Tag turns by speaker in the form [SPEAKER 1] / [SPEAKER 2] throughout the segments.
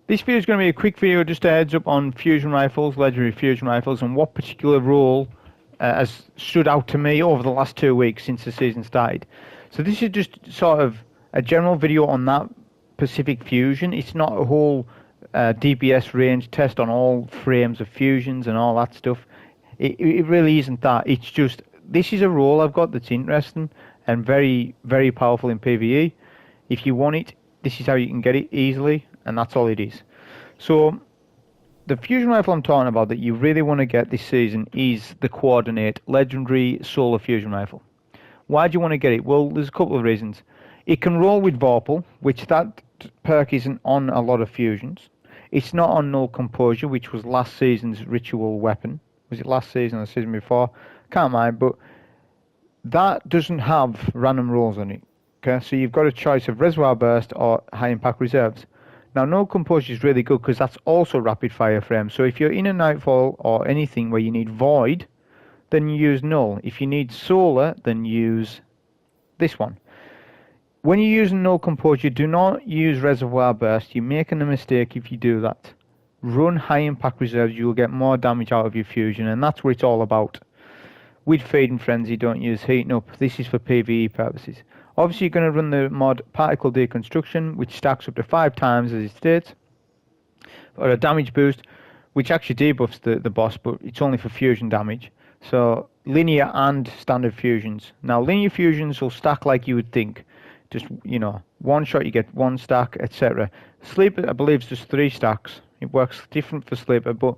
[SPEAKER 1] This video is going to be a quick video, just a heads up on fusion rifles, legendary fusion rifles, and what particular role has stood out to me over the last 2 weeks since the season started. So this is just sort of a general video on that specific fusion. It's not a whole DPS range test on all frames of fusions and all that stuff. It really isn't that. It's just, this is a role I've got that's interesting and very, very powerful in PVE. If you want it, this is how you can get it easily, and that's all it is. So the fusion rifle I'm talking about that you really want to get this season is the Coordinate Legendary Solar Fusion Rifle. Why do you want to get it? Well, there's a couple of reasons. It can roll with Vorpal, which that perk isn't on a lot of fusions. It's not on Null Composure, which was last season's ritual weapon. Was it last season or the season before? Can't mind, but that doesn't have random rolls on it. Okay, so you've got a choice of Reservoir Burst or High Impact Reserves. Now, Null Composure is really good because that's also rapid fire frame. So if you're in a Nightfall or anything where you need Void, then you use Null. If you need Solar, then use this one. When you're using Null Composure, do not use Reservoir Burst. You're making a mistake if you do that. Run High Impact Reserves, you'll get more damage out of your fusion, and that's what it's all about. With Feeding Frenzy, don't use Heating Up. This is for PvE purposes. Obviously, you're going to run the mod Particle Deconstruction, which stacks up to 5 times as it states, or a damage boost, which actually debuffs the boss, but it's only for fusion damage. So linear and standard fusions. Now, linear fusions will stack like you would think. Just, you know, one shot you get 1 stack, etc. Sleeper, I believe, is just 3 stacks. It works different for Sleeper, but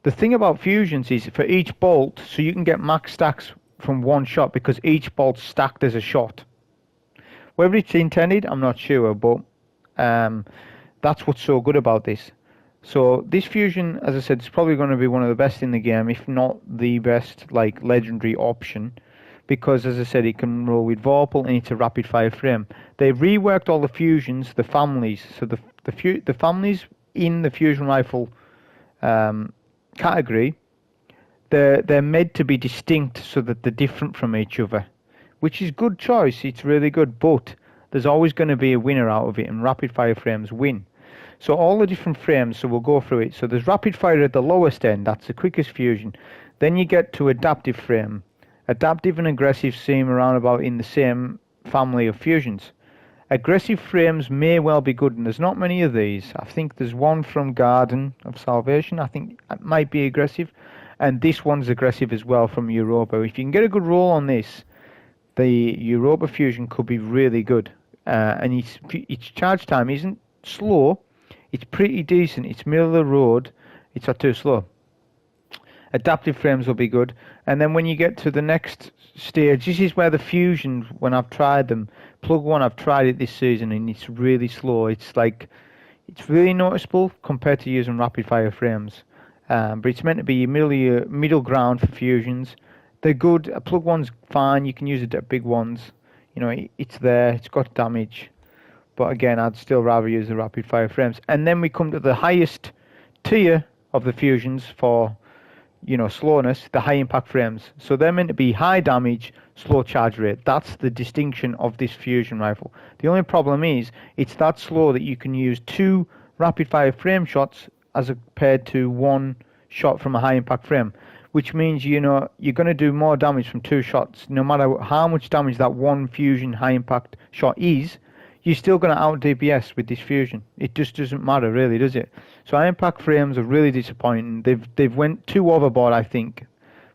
[SPEAKER 1] the thing about fusions is for each bolt, so you can get max stacks from 1 shot because each bolt's stacked as a shot. Whether it's intended, I'm not sure, but that's what's so good about this. So this fusion, as I said, is probably going to be one of the best in the game, if not the best, like, legendary option, because, as I said, it can roll with Vorpal and it's a rapid fire frame. They reworked all the fusions, the families, so the families in the fusion rifle category, they're made to be distinct so that they're different from each other, which is good choice. It's really good, but there's always going to be a winner out of it, and rapid fire frames win. So all the different frames, so we'll go through it. So there's rapid fire at the lowest end, that's the quickest fusion. Then you get to adaptive frame. Adaptive and aggressive seem around about in the same family of fusions. Aggressive frames may well be good, and there's not many of these. I think there's one from Garden of Salvation, I think it might be aggressive. And this one's aggressive as well from Europa. If you can get a good roll on this, the Europa fusion could be really good. And its charge time isn't slow. It's pretty decent. It's middle of the road. It's not too slow. Adaptive frames will be good. And then when you get to the next stage, this is where the fusions, when I've tried them, Plug 1, I've tried it this season, and it's really slow. It's like, it's really noticeable compared to using rapid fire frames. But it's meant to be your middle ground for fusions. They're good. Plug 1's fine. You can use it at big ones. You know, it's there. It's got damage. But again, I'd still rather use the rapid fire frames. And then we come to the highest tier of the fusions for, you know, slowness, the high impact frames. So they're meant to be high damage, slow charge rate. That's the distinction of this fusion rifle. The only problem is it's that slow that you can use 2 rapid fire frame shots as compared to 1 shot from a high impact frame, which means, you know, you're going to do more damage from 2 shots. No matter how much damage that 1 fusion high impact shot is, you're still going to out DPS with this fusion. It just doesn't matter, really, does it? So high impact frames are really disappointing. They've went too overboard, I think,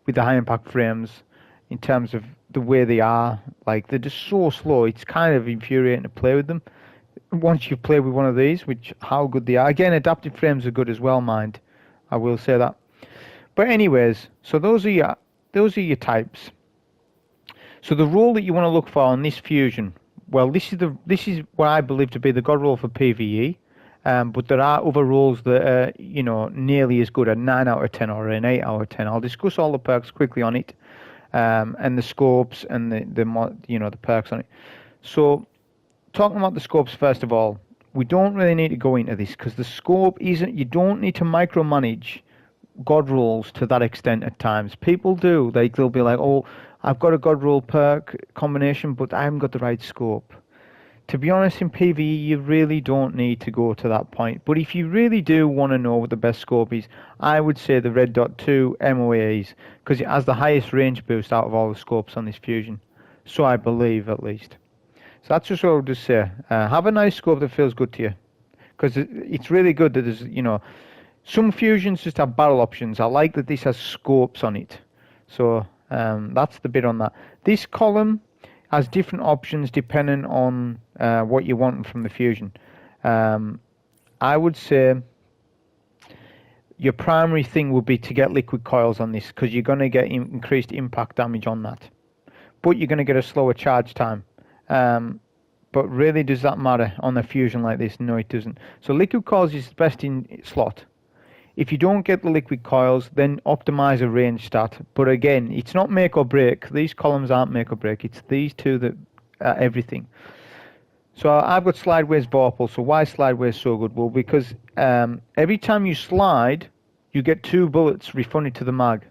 [SPEAKER 1] with the high impact frames in terms of the way they are. Like, they're just so slow. It's kind of infuriating to play with them. Once you play with one of these, which how good they are. Again, adaptive frames are good as well, mind. I will say that. But anyways, so those are your types. So the role that you want to look for on this fusion, well, this is what I believe to be the god role for PVE. But there are other roles that are, you know, nearly as good, a 9 out of 10 or an 8 out of 10. I'll discuss all the perks quickly on it, and the scopes and the perks on it. So, talking about the scopes first of all, we don't really need to go into this because the scope isn't. You don't need to micromanage god rolls to that extent at times. People do. They'll be like, oh, I've got a god roll perk combination, but I haven't got the right scope. To be honest, in PvE, you really don't need to go to that point. But if you really do want to know what the best scope is, I would say the Red Dot 2 MOAs, because it has the highest range boost out of all the scopes on this fusion. So I believe, at least. So that's just what I would just say. Have a nice scope that feels good to you. Because it's really good that there's, you know, some fusions just have barrel options. I like that this has scopes on it. So that's the bit on that. This column has different options depending on what you want from the fusion. I would say your primary thing would be to get liquid coils on this, because you're going to get increased impact damage on that. But you're going to get a slower charge time. But really, does that matter on a fusion like this? No, it doesn't. So liquid coils is the best in slot. If you don't get the liquid coils, then optimize a range stat. But again, it's not make or break. These columns aren't make or break. It's these two that are everything. So I've got Slideways Vorpal. So why Slideways so good? Well, because every time you slide, you get 2 bullets refunded to the mag.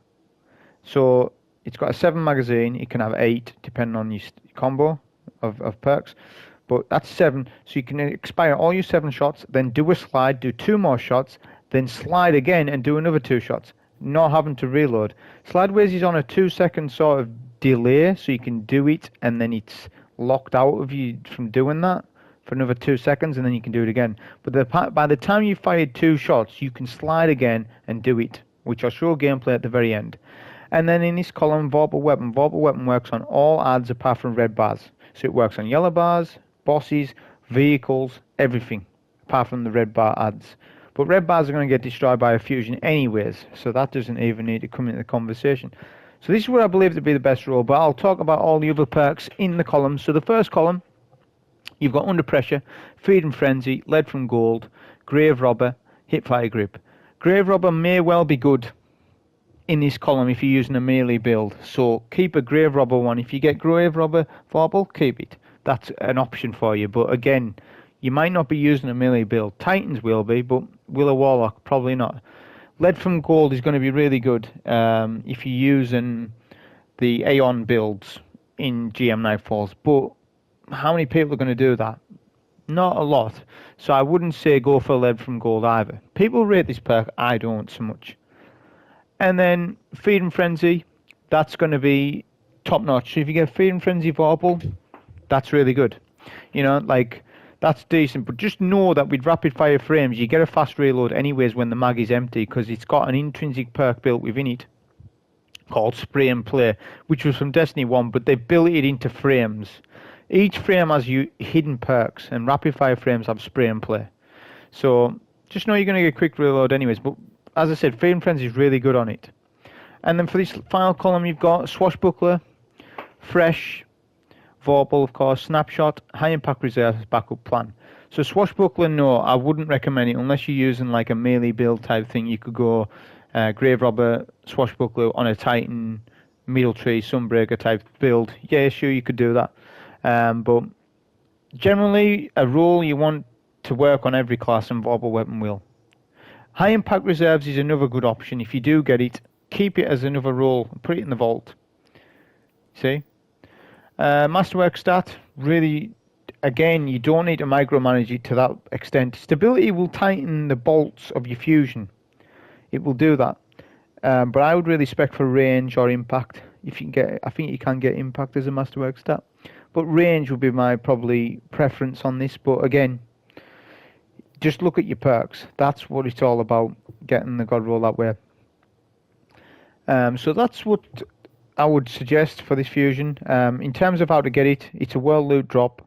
[SPEAKER 1] So it's got a 7 magazine. It can have 8, depending on your combo of perks. But that's 7. So you can expire all your 7 shots, then do a slide, do 2 more shots, then slide again and do another 2 shots, not having to reload. Slideways is on a 2-second sort of delay, so you can do it and then it's locked out of you from doing that for another 2 seconds, and then you can do it again. But by the time you've fired 2 shots, you can slide again and do it, which I'll show gameplay at the very end. And then in this column, Vorpal Weapon. Vorpal Weapon works on all adds apart from red bars. So it works on yellow bars, bosses, vehicles, everything, apart from the red bar adds. But red bars are going to get destroyed by a fusion anyways, so that doesn't even need to come into the conversation. So this is what I believe to be the best role, but I'll talk about all the other perks in the columns. So the first column, you've got Under Pressure, Feed and Frenzy, Lead from Gold, Grave Robber, Hipfire Grip. Grave Robber may well be good in this column if you're using a melee build, so keep a Grave Robber one. If you get Grave Robber Vorpal, keep it. That's an option for you, but again, you might not be using a melee build. Titans will be, but Willow Warlock, probably not. Lead from Gold is going to be really good if you're using the Aeon builds in GM Nightfalls, but how many people are going to do that? Not a lot, so I wouldn't say go for Lead from Gold either. People rate this perk, I don't so much. And then Feed and Frenzy, that's going to be top notch. So if you get Feed and Frenzy Vorpal, that's really good. You know, like, that's decent. But just know that with rapid fire frames, you get a fast reload anyways when the mag is empty, because it's got an intrinsic perk built within it called Spray and Play, which was from Destiny 1, but they built it into frames. Each frame has hidden perks, and rapid fire frames have Spray and Play. So just know you're going to get quick reload anyways. But as I said, Feed and Frenzy is really good on it. And then for this final column, you've got Swashbuckler, Fresh, Vorpal, of course, Snapshot, High Impact Reserves, Backup Plan. So Swashbuckler, no, I wouldn't recommend it unless you're using like a melee build type thing. You could go Grave Robber, Swashbuckler on a Titan, Middle Tree, Sunbreaker type build. Yeah, sure, you could do that. But generally, a role you want to work on every class, and Vorpal Weapon will. High Impact Reserves is another good option. If you do get it, keep it as another role, put it in the vault. See? Masterwork stat, really, again, you don't need to micromanage it to that extent. Stability will tighten the bolts of your fusion. It will do that. But I would really spec for range or impact. If you can get, I think you can get impact as a masterwork stat. But range would be my probably preference on this. But again, just look at your perks. That's what it's all about, getting the god roll that way. So that's what I would suggest for this fusion. In terms of how to get it, it's a world loot drop.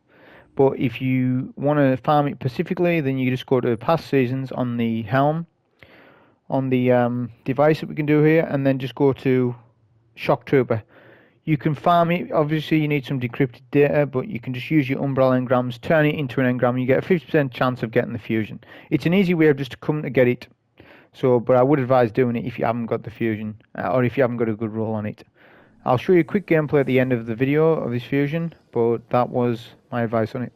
[SPEAKER 1] But if you want to farm it specifically, then you just go to past seasons on the helm, on the device that we can do here, and then just go to Shock Trooper. You can farm it. Obviously, you need some decrypted data, but you can just use your Umbral engrams, turn it into an engram, and you get a 50% chance of getting the fusion. It's an easy way of just to come to get it. So, but I would advise doing it if you haven't got the fusion, or if you haven't got a good roll on it. I'll show you a quick gameplay at the end of the video of this fusion, but that was my advice on it.